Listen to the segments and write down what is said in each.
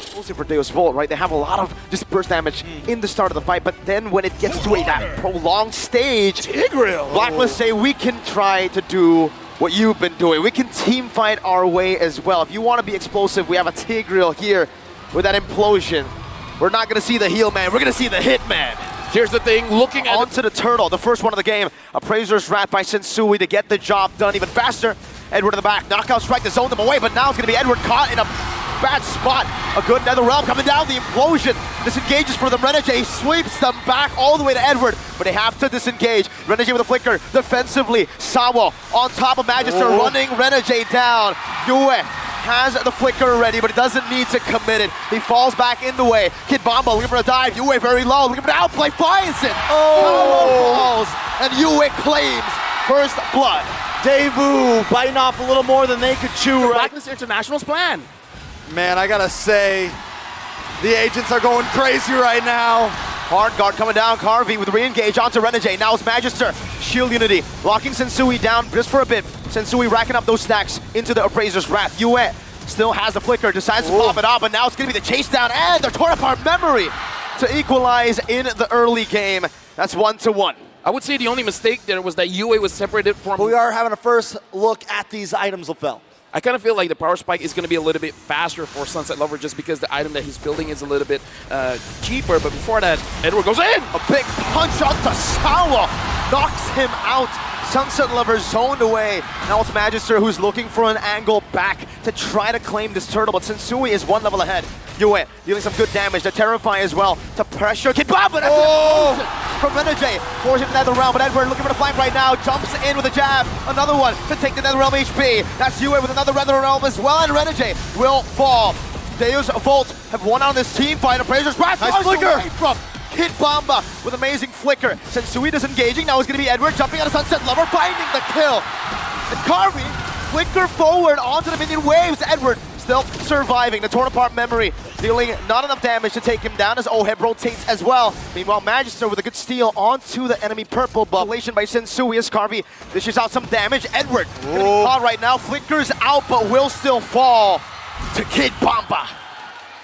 explosive for Deus Vult, right? They have a lot of just burst damage in the start of the fight, but then when it gets to that prolonged stage, Blacklist say we can try to do what you've been doing. We can team fight our way as well. If you want to be explosive, we have a Tigreal here with that implosion. We're not going to see the heal man, we're going to see the hit man. Here's the thing, looking at onto the turtle, the first one of the game. Appraiser's Wrath by Sensui to get the job done even faster. Edward in the back, knockout strike to zone them away, but now it's going to be Edward caught in a bad spot. A good Nether Realm coming down, the implosion disengages for them. Renegade sweeps them back all the way to Edward, but they have to disengage. Renegade with a flicker, defensively. Sawa on top of Magister, running Renegade down. Yue has the flicker ready, but he doesn't need to commit it. He falls back in the way. Kid Bomba looking for a dive. Yue very low, looking for the outplay, finds it. Falls, and Yue claims first blood. DEVU biting off a little more than they could chew, right? Blacklist International's plan. Man, I gotta say, the agents are going crazy right now. Hard guard coming down, Carvey with re-engage onto Renegade. Now it's Magister, Shield Unity, locking Sensui down just for a bit. Sensui racking up those stacks into the Appraiser's Wrath. Yue still has the flicker, decides to pop it off, but now it's gonna be the chase down and the torn apart memory to equalize in the early game. That's 1-1. I would say the only mistake there was that Yue was separated from... But we are having a first look at these items, LaFell. I kind of feel like the power spike is going to be a little bit faster for Sunset Lover just because the item that he's building is a little bit cheaper. But before that, Edward goes in! A big punch onto Sawa, knocks him out. Sunset Lover zoned away. Now it's Magister who's looking for an angle back to try to claim this turtle, but Sensui is one level ahead. Yue dealing some good damage to Terrify as well, to pressure Kid Bomba. That's an explosion from Renegade. Forcing the Nether Realm, but Edward looking for the flank right now. Jumps in with a jab. Another one to take the Nether Realm HP. That's Yue with another Nether Realm as well, and Renegade will fall. Deus Vult have won on this team fight. Appraiser's Wrath. Nice flicker from Kid Bomba with amazing flicker. Sensui disengaging. Now it's going to be Edward jumping out of Sunset Lover, finding the kill. And Carvey, flicker forward onto the minion waves. Edward still surviving. The torn apart memory dealing not enough damage to take him down as Oheb rotates as well. Meanwhile, Magister with a good steal onto the enemy purple buff. Relation by Sensui as Carvey dishes out some damage. Edward gonna be caught right now. Flickers out, but will still fall to Kid Bomba.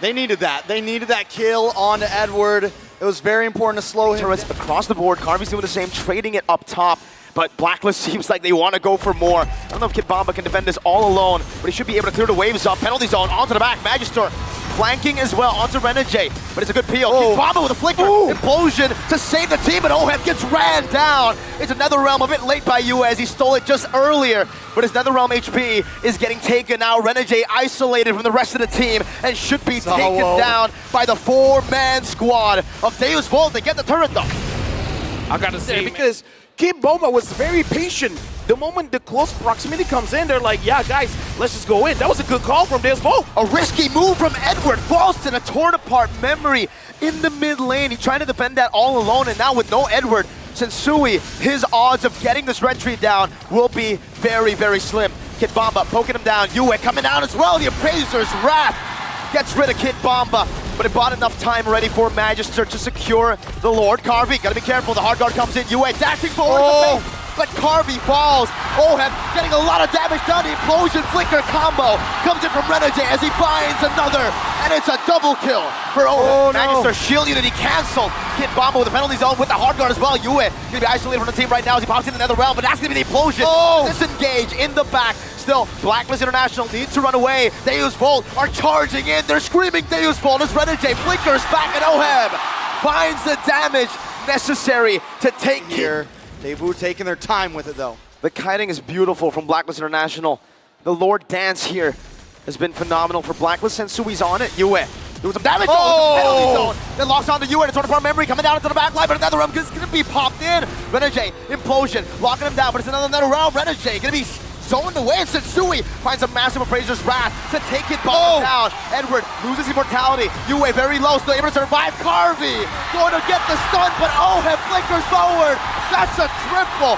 They needed that. They needed that kill on Edward. It was very important to slow him. Turrets across the board. Carvey's doing the same, trading it up top. But Blacklist seems like they want to go for more. I don't know if Kid Bomba can defend this all alone, but he should be able to clear the waves up. Penalty zone onto the back. Magister flanking as well onto Renegade, but it's a good peel. Kid Bomba with a flicker. Implosion to save the team, but Oheb gets ran down. It's a Nether Realm a bit late by Yue as he stole it just earlier, but his Nether Realm HP is getting taken now. Renegade isolated from the rest of the team and should be taken down by the 4-man squad of Deus Vult. They get the turret though. I gotta say, because Kid Bomba was very patient. The moment the close proximity comes in, they're like, yeah, guys, let's just go in. That was a good call from Deus Vult. A risky move from Edward. Falls to the torn apart memory in the mid lane. He tried to defend that all alone, and now with no Edward, Sensui, his odds of getting this red tree down will be very, very slim. Kid Bomba poking him down. Yue coming down as well. The Appraiser's Wrath gets rid of Kid Bomba, but it bought enough time ready for Magister to secure the Lord. Carvey, gotta be careful. The hard guard comes in. Yue dashing forward. But Carvey falls. Oheb getting a lot of damage done. The implosion flicker combo comes in from Renegade as he finds another, and it's a double kill for Oheb. Magister Shield Unity canceled. Kid Bomba with the penalty zone with the hard guard as well. Yue gonna be isolated from the team right now as he pops in another round, but that's gonna be the implosion. Disengage in the back. Still, Blacklist International needs to run away. Deus Vult are charging in. They're screaming Deus Vult as Renegade flickers back, and Oheb finds the damage necessary to take here. DEVU taking their time with it though. The kiting is beautiful from Blacklist International. The Lord dance here has been phenomenal for Blacklist. Sensui's on it. Yue doing some damage. Penalty zone. Then locks onto Yue. The torn apart memory coming down into the back line, but another round is going to be popped in. Renegade, implosion, locking him down, but it's another round. Renegade going to be zoned away, and Sensui finds a massive Appraiser's Wrath to take it down. Edward loses immortality. Yue very low, still able to survive. Carvey going to get the stun, but Oheb flickers forward. That's a triple.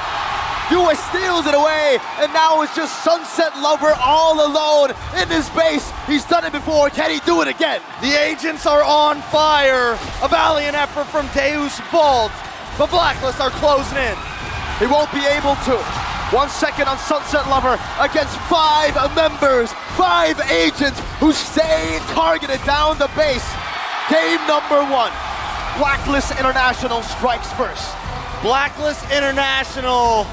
Yue steals it away, and now it's just Sunset Lover all alone in his base. He's done it before. Can he do it again? The agents are on fire. A valiant effort from Deus Vult. The Blacklist are closing in. He won't be able to. 1 second on Sunset Lover against 5 members, 5 agents who stay targeted down the base. Game number 1. Blacklist International strikes first. Blacklist International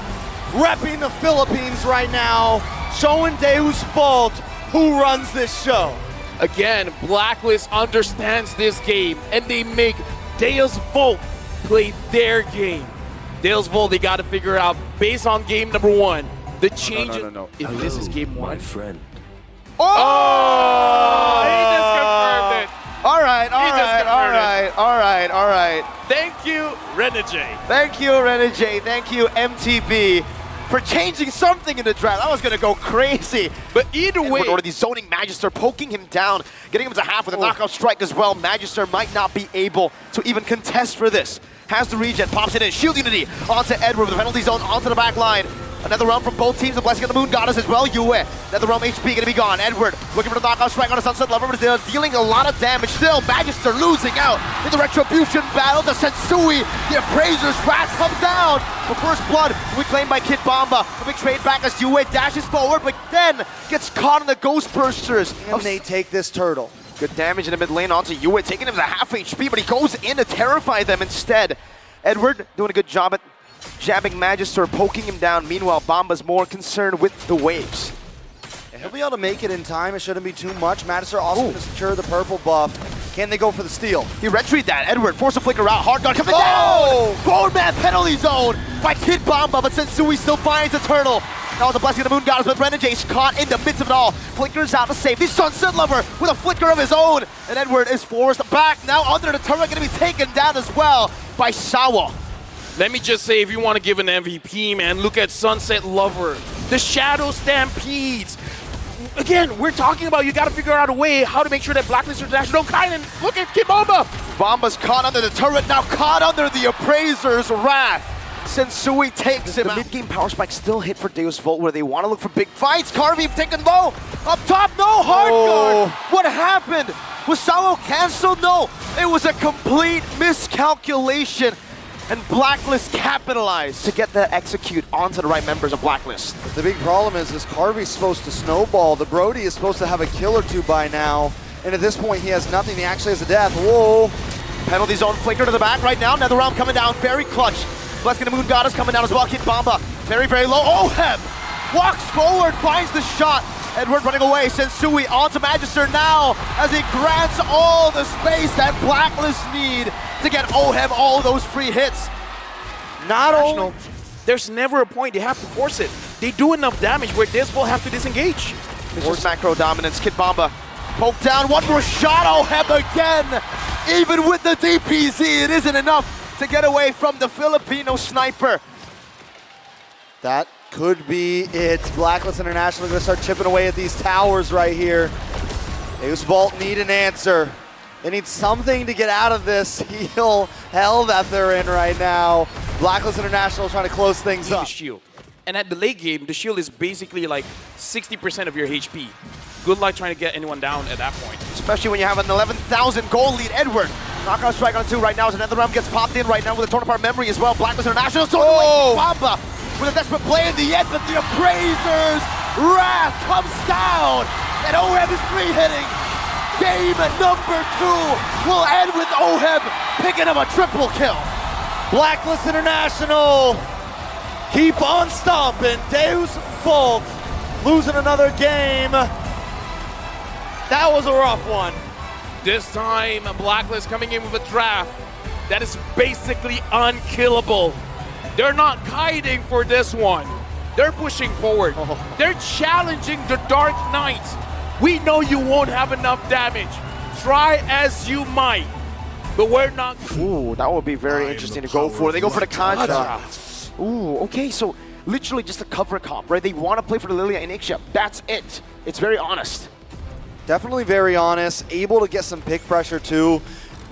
repping the Philippines right now, showing Deus Vult who runs this show. Again, Blacklist understands this game, and they make Deus Vult play their game. Deus Vult, they got to figure out, based on game number 1, the change. No. If Hello, this is game 1. my friend. Oh! He just confirmed it. All right. Thank you, Renegade. Thank you, Renegade. Thank you, MTB, for changing something in the draft. I was going to go crazy. But either way, Or the zoning Magister poking him down, getting him to half with a knockout strike as well. Magister might not be able to even contest for this. Has the regen, pops it in, shield unity onto Edward with the penalty zone onto the back line. Another round from both teams, the Blessing of the Moon Goddess as well, Yue. Another round HP gonna be gone. Edward looking for the knockout strike on a Sunset Lover, but still dealing a lot of damage. Still, Magister losing out in the Retribution battle. The Sensui, the Appraiser's Wrath comes down. The first blood will be claimed by Kid Bomba. A big trade back as Yue dashes forward, but then gets caught in the Ghost Bursters. And they take this turtle. Good damage in the mid lane onto Yue, taking him to half HP, but he goes in to terrify them instead. Edward doing a good job at jabbing Magister, poking him down. Meanwhile, Bomba's more concerned with the waves. Yeah, he'll be able to make it in time. It shouldn't be too much. Magister also going to secure the purple buff. Can they go for the steal? He red-treed that. Edward force a flicker out. Hard guard coming down. Forward-man penalty zone by Kid Bomba, but Sensui still finds the turtle. That was a Blessing of the Moon Goddess, but Renegade's caught in the midst of it all. Flickers out to save the Sunset Lover with a flicker of his own. And Edward is forced back. Now under the turret, going to be taken down as well by Sawa. let me just say, if you want to give an MVP, man, look at Sunset Lover. The Shadow Stampedes. Again, we're talking about you got to figure out a way how to make sure that Blacklist International don't kind of look at Kid Bomba. Bomba's caught under the turret, now caught under the Appraiser's Wrath. Sensui takes him. The mid-game power spike still hit for Deus Vult, where they want to look for big fights. Carvey taken low. Up top, no hard guard. What happened? Was Sawo canceled? No. It was a complete miscalculation. And Blacklist capitalized to get the execute onto the right members of Blacklist. The big problem is Carvey's supposed to snowball. The Brody is supposed to have a kill or two by now. And at this point, he has nothing. He actually has a death. Whoa. Penalty zone flicker to the back right now. Another round coming down. Very clutch. Blessing of the Moon Goddess coming down as well. Kid Bomba. Very, very low. Oheb walks forward, finds the shot. Edward running away. Sensui onto Magister now as he grants all the space that Blacklist need to get Oheb all those free hits. Not only, there's never a point they have to force it. They do enough damage where this will have to disengage. Force macro dominance. Kid Bomba poke down. One more shot. Oheb again. Even with the DPZ, it isn't enough to get away from the Filipino sniper. That could be it. Blacklist International going to start chipping away at these towers right here. Deus Vult need an answer. They need something to get out of this heel hell that they're in right now. Blacklist International trying to close things up. The shield. And at the late game, the shield is basically like 60% of your HP. Good luck trying to get anyone down at that point. Especially when you have an 11,000 goal lead. Edward, knockout strike on 2 right now as another round gets popped in right now with a torn apart memory as well. Blacklist International so Bomba with a desperate play in the end, but the Appraiser's Wrath comes down. And Oheb is free hitting. Game number 2 will end with Oheb picking up a triple kill. Blacklist International keep on stomping. Deus Vult losing another game. That was a rough one. This time, Blacklist coming in with a draft that is basically unkillable. They're not kiting for this one. They're pushing forward. They're challenging the Dark Knight. We know you won't have enough damage. Try as you might, but we're not. Ooh, that would be very interesting to go for. They go for the Contra. Ooh, okay, so literally just a cover comp, right? They want to play for the Lilia and Ixia. That's it. It's very honest. Definitely very honest, able to get some pick pressure too.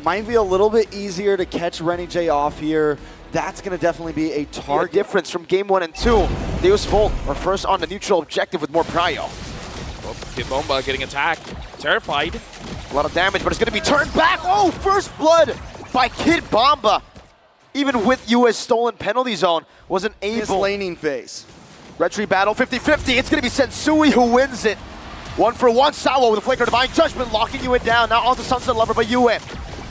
Might be a little bit easier to catch Renegade off here. That's going to definitely be a target. Difference from game 1 and 2. Deus Vult are first on the neutral objective with more prio. Kid Bomba getting attacked, terrified. A lot of damage, but it's going to be turned back. Oh, first blood by Kid Bomba. Even with US stolen penalty zone, wasn't able. His laning phase. Retry battle, 50-50. It's gonna be Sensui who wins it. 1-for-1, Sawo with a flicker, Divine Judgment locking Yue down. Now onto Sunset Lover by Yue.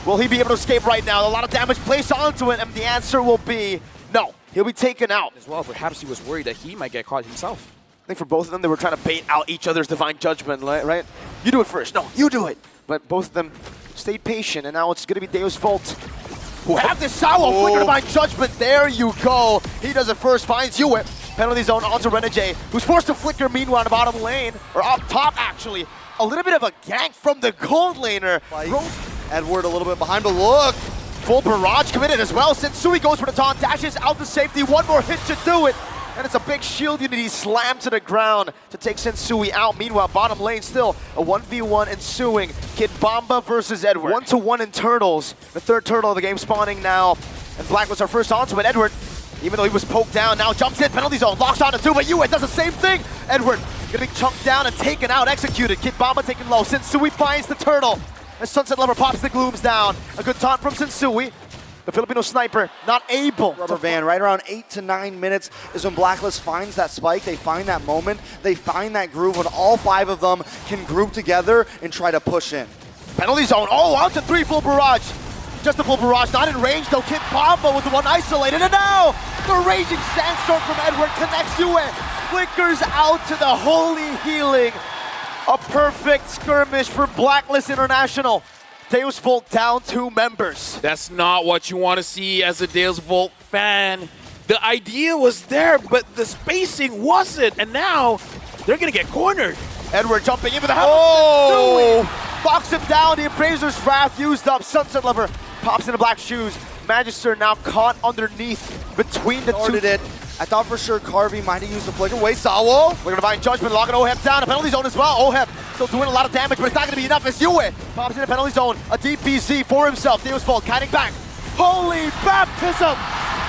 Will he be able to escape right now? A lot of damage placed onto it, and the answer will be no. He'll be taken out. As well, perhaps he was worried that he might get caught himself. I think for both of them, they were trying to bait out each other's Divine Judgment, right? You do it first. No, you do it. But both of them stayed patient, and now it's going to be Deus Vult who have this Sawo flicker Divine Judgment. There you go. He does it first, finds Yue. Penalty zone onto Renegade, who's forced to flicker meanwhile in the bottom lane, or up top actually. A little bit of a gank from the gold laner. Edward a little bit behind, but look. Full barrage committed as well. Sensui goes for the taunt, dashes out to safety. One more hit should do it. And it's a big shield unity slammed to the ground to take Sensui out. Meanwhile, bottom lane still a 1v1 ensuing. Kid Bamba versus Edward. 1-to-1 in turtles. The third turtle of the game spawning now. And Blacklist our first onto it. Edward, even though he was poked down, now jumps in, penalty zone, locks onto two, but Yue does the same thing. Edward gonna be chunked down and taken out, executed. Kid Bamba taken low. Sensui finds the turtle. As Sunset Lover pops the glooms down. A good taunt from Sensui. The Filipino sniper not able. Rubber band right around 8 to 9 minutes is when Blacklist finds that spike. They find that moment. They find that groove when all 5 of them can group together and try to push in. Penalty zone. Oh, out to 3 full barrage. Just a full barrage, not in range though. Kid Bamba with the one isolated. And now the raging sandstorm from Edward connects Yue. Flickers out to the holy healing. A perfect skirmish for Blacklist International. Deus Vult down 2 members. That's not what you want to see as a Deus Vult fan. The idea was there, but the spacing wasn't, and now they're gonna get cornered. Edward jumping in with a hammer. Box him down, the Appraiser's Wrath used up. Sunset Lover pops into black shoes. Magister now caught underneath between the two. It. I thought for sure Carvey might have used the flicker. Wait, Sawo. We're gonna Divine Judgment, locking Oheb down. A penalty zone as well. Oheb still doing a lot of damage, but it's not gonna be enough. It's Yue. Pops in the penalty zone. A DPZ for himself. Deus Vult kiting back. Holy baptism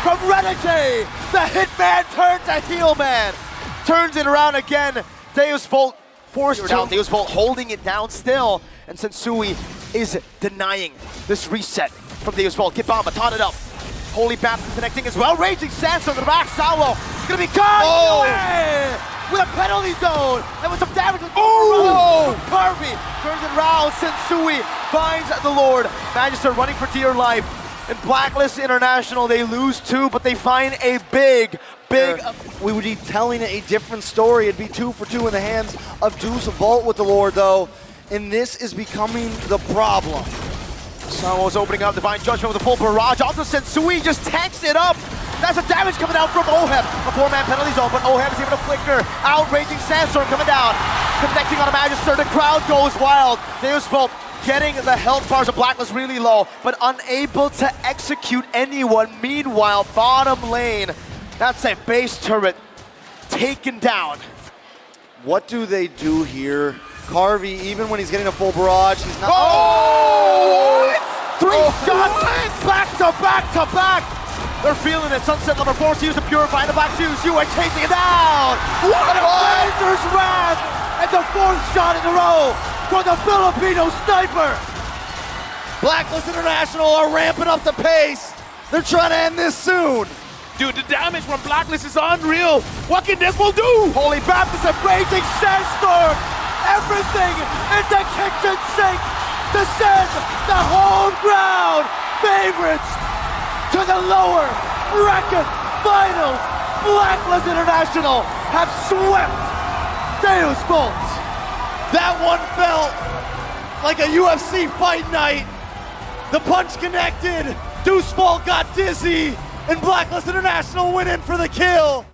from Renegade. The Hitman turned to heel man. Turns it around again. Deus Vult forced down. Deus Vult holding it down still. And Sensui is denying this reset from Deus Vult. Kid Bamba taunted up. Holy Baptist connecting as well. Raging Sandstorm to the back. Sawo gonna be caught with a penalty zone. That was some damage. Carvey turns it around. Sensui finds the Lord. Magister running for dear life. In Blacklist International, they lose 2, but they find a big. We would be telling a different story. It'd be 2 for 2 in the hands of Deus Vult with the Lord, though. And this is becoming the problem. Sawo's opening up Divine Judgment with a full barrage. Also Sensui just tanks it up. That's the damage coming out from Oheb. A 4-man penalty zone, but Oheb is able to flicker. Outraging Sandstorm coming down. Connecting on a Magister. The crowd goes wild. Deus Vult getting the health bars of Blacklist really low, but unable to execute anyone. Meanwhile, bottom lane, that's a base turret taken down. What do they do here? Carvey, even when he's getting a full barrage, he's not. Three shots back to back to back. They're feeling it. Sunset Lover forced to use the Purify in the black shoes. Yue chasing it down. What a Appraiser's Wrath! And the 4th shot in a row for the Filipino sniper. Blacklist International are ramping up the pace. They're trying to end this soon. Dude, the damage from Blacklist is unreal. What can this will do? Holy Baptist and Raging Sandstorm. Everything in the kitchen sink to send the home ground favorites to the lower bracket finals. Blacklist International have swept Deus Vult. That one felt like a UFC fight night. The punch connected. Deus Vult got dizzy, and Blacklist International went in for the kill.